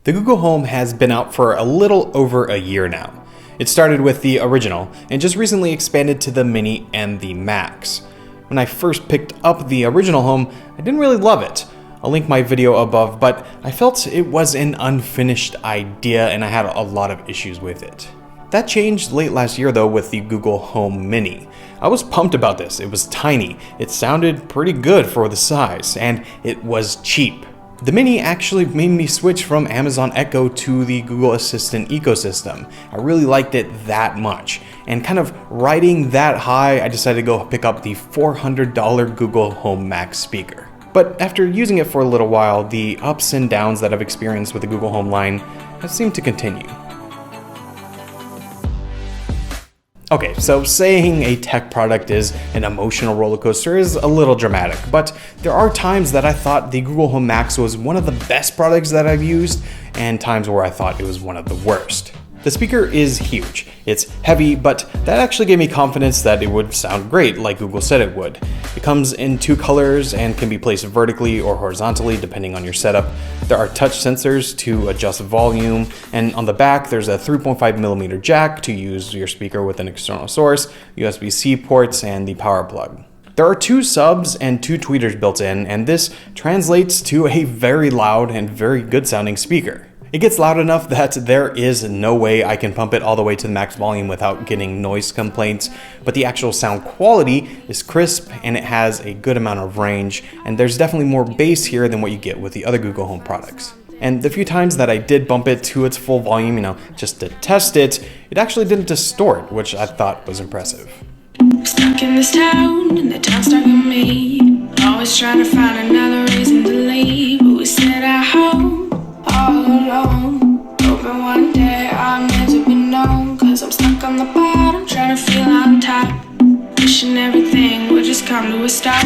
The Google Home has been out for a little over a year now. It started with the original and just recently expanded to the Mini and the Max. When I first picked up the original Home, I didn't really love it. I'll link my video above, but I felt it was an unfinished idea and I had a lot of issues with it. That changed late last year though with the Google Home Mini. I was pumped about this. It was tiny, it sounded pretty good for the size, and it was cheap. The Mini actually made me switch from Amazon Echo to the Google Assistant ecosystem. I really liked it that much. And kind of riding that high, I decided to go pick up the $400 Google Home Max speaker. But after using it for a little while, the ups and downs that I've experienced with the Google Home line have seemed to continue. Okay, so saying a tech product is an emotional roller coaster is a little dramatic, but there are times that I thought the Google Home Max was one of the best products that I've used, and times where I thought it was one of the worst. The speaker is huge. It's heavy, but that actually gave me confidence that it would sound great like Google said it would. It comes in two colors and can be placed vertically or horizontally depending on your setup. There are touch sensors to adjust volume, and on the back there's a 3.5mm jack to use your speaker with an external source, USB-C ports, and the power plug. There are two subs and two tweeters built in, and this translates to a very loud and very good sounding speaker. It gets loud enough that there is no way I can pump it all the way to the max volume without getting noise complaints, but the actual sound quality is crisp and it has a good amount of range, and there's definitely more bass here than what you get with the other Google Home products. And the few times that I did bump it to its full volume, just to test it, it actually didn't distort, which I thought was impressive. Stuck in this town, and the town stuck in me. Always trying to find another reason to leave, but we sit at home all alone, hoping one day I'm meant to be known. Cause I'm stuck on the bottom, trying to feel on top, wishing everything would just come to a stop.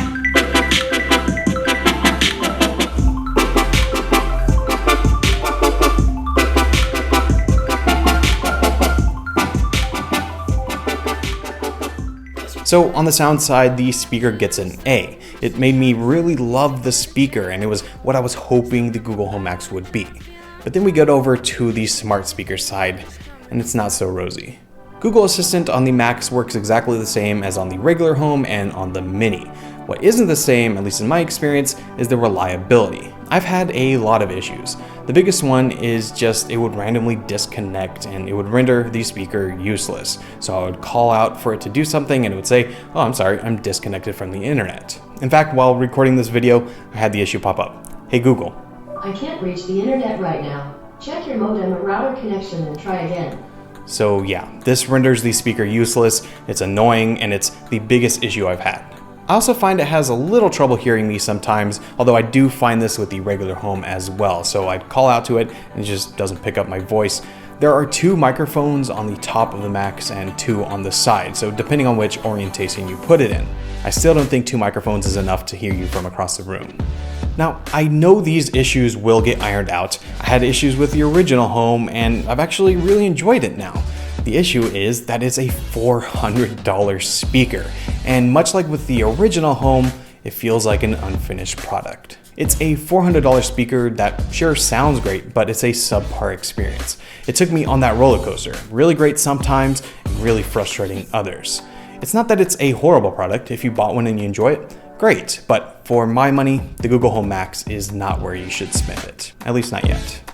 So on the sound side, the speaker gets an A. It made me really love the speaker, and it was what I was hoping the Google Home Max would be. But then we get over to the smart speaker side, and it's not so rosy. Google Assistant on the Max works exactly the same as on the regular Home and on the Mini. What isn't the same, at least in my experience, is the reliability. I've had a lot of issues. The biggest one is just it would randomly disconnect and it would render the speaker useless. So I would call out for it to do something and it would say, "Oh, I'm sorry, I'm disconnected from the internet." In fact, while recording this video, I had the issue pop up. "Hey Google, I can't reach the internet right now. Check your modem or router connection and try again." So yeah, this renders the speaker useless, it's annoying, and it's the biggest issue I've had. I also find it has a little trouble hearing me sometimes, although I do find this with the regular Home as well, so I'd call out to it and it just doesn't pick up my voice. There are two microphones on the top of the Max and two on the side, so depending on which orientation you put it in. I still don't think two microphones is enough to hear you from across the room. Now, I know these issues will get ironed out. I had issues with the original Home and I've actually really enjoyed it now. The issue is that it's a $400 speaker, and much like with the original Home, it feels like an unfinished product. It's a $400 speaker that sure sounds great, but it's a subpar experience. It took me on that roller coaster, really great sometimes and really frustrating others. It's not that it's a horrible product. If you bought one and you enjoy it, great, but for my money, the Google Home Max is not where you should spend it, at least not yet.